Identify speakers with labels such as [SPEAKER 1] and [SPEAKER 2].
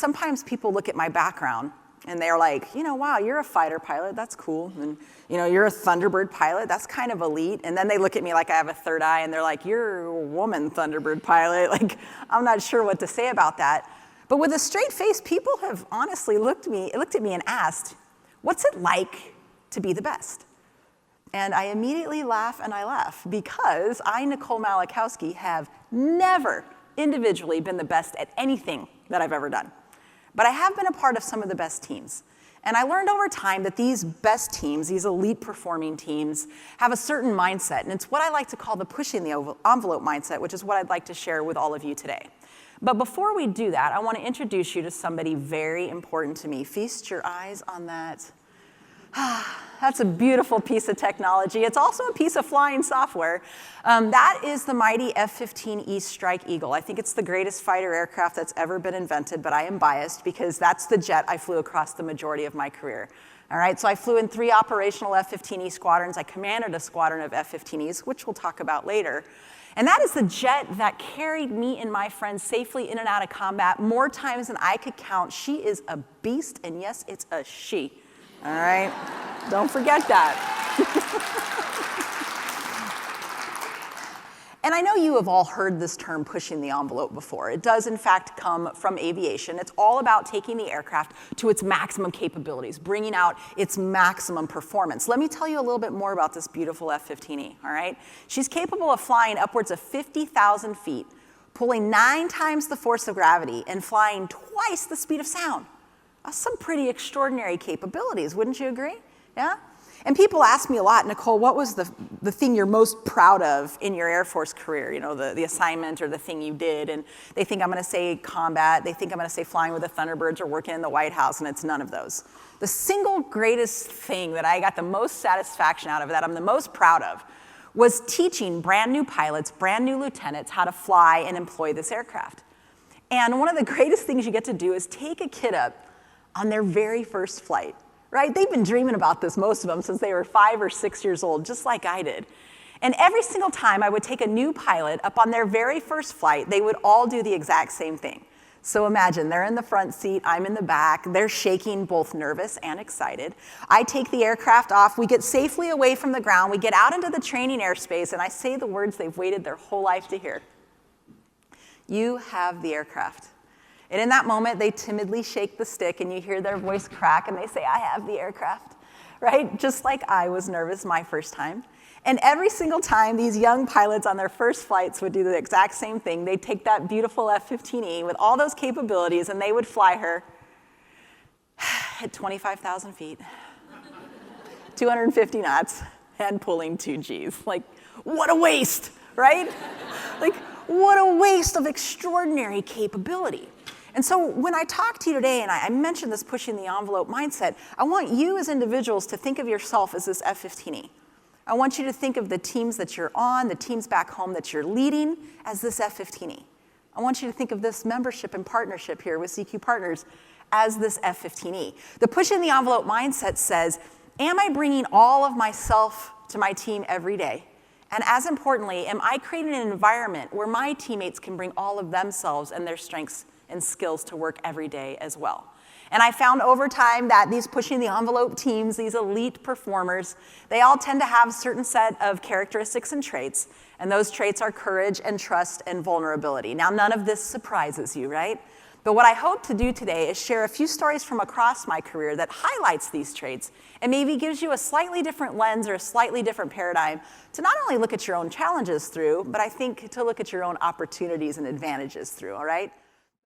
[SPEAKER 1] sometimes people look at my background and they're like, wow, you're a fighter pilot, that's cool. And you're a Thunderbird pilot, that's kind of elite. And then they look at me like I have a third eye and they're like, you're a woman Thunderbird pilot. Like, I'm not sure what to say about that. But with a straight face, people have honestly looked at me and asked, what's it like to be the best? And I immediately laugh and I laugh because I, Nicole Malachowski, have never individually been the best at anything that I've ever done. But I have been a part of some of the best teams. And I learned over time that these best teams, these elite performing teams, have a certain mindset. And it's what I like to call the pushing the envelope mindset, which is what I'd like to share with all of you today. But before we do that, I want to introduce you to somebody very important to me. Feast your eyes on that. That's a beautiful piece of technology. It's also a piece of flying software. That is the mighty F-15E Strike Eagle. I think it's the greatest fighter aircraft that's ever been invented, but I am biased because that's the jet I flew across the majority of my career. All right, so I flew in 3 operational F-15E squadrons. I commanded a squadron of F-15Es, which we'll talk about later. And that is the jet that carried me and my friends safely in and out of combat more times than I could count. She is a beast, and yes, it's a she. All right, don't forget that. And I know you have all heard this term pushing the envelope before. It does, in fact, come from aviation. It's all about taking the aircraft to its maximum capabilities, bringing out its maximum performance. Let me tell you a little bit more about this beautiful F-15E, all right? She's capable of flying upwards of 50,000 feet, pulling 9 times the force of gravity, and flying twice the speed of sound. Some pretty extraordinary capabilities, wouldn't you agree? Yeah? And people ask me a lot, Nicole, what was the thing you're most proud of in your Air Force career? The assignment or the thing you did. And they think I'm going to say combat. They think I'm going to say flying with the Thunderbirds or working in the White House, and it's none of those. The single greatest thing that I got the most satisfaction out of, that I'm the most proud of, was teaching brand new pilots, brand new lieutenants, how to fly and employ this aircraft. And one of the greatest things you get to do is take a kid up on their very first flight, right? They've been dreaming about this, most of them, since they were 5 or 6 years old, just like I did. And every single time I would take a new pilot up on their very first flight, they would all do the exact same thing. So imagine, they're in the front seat, I'm in the back, they're shaking, both nervous and excited. I take the aircraft off, we get safely away from the ground, we get out into the training airspace, and I say the words they've waited their whole life to hear. You have the aircraft. And in that moment, they timidly shake the stick, and you hear their voice crack, and they say, I have the aircraft, right? Just like I was nervous my first time. And every single time, these young pilots on their first flights would do the exact same thing. They'd take that beautiful F-15E with all those capabilities, and they would fly her at 25,000 feet, 250 knots, and pulling 2 Gs. Like, what a waste, right? Like, what a waste of extraordinary capability. And so when I talk to you today, and I mentioned this pushing the envelope mindset, I want you as individuals to think of yourself as this F-15E. I want you to think of the teams that you're on, the teams back home that you're leading, as this F-15E. I want you to think of this membership and partnership here with CQ Partners as this F-15E. The pushing the envelope mindset says, am I bringing all of myself to my team every day? And as importantly, am I creating an environment where my teammates can bring all of themselves and their strengths and skills to work every day as well? And I found over time that these pushing the envelope teams, these elite performers, they all tend to have a certain set of characteristics and traits, and those traits are courage and trust and vulnerability. Now, none of this surprises you, right? But what I hope to do today is share a few stories from across my career that highlights these traits and maybe gives you a slightly different lens or a slightly different paradigm to not only look at your own challenges through, but I think to look at your own opportunities and advantages through, all right?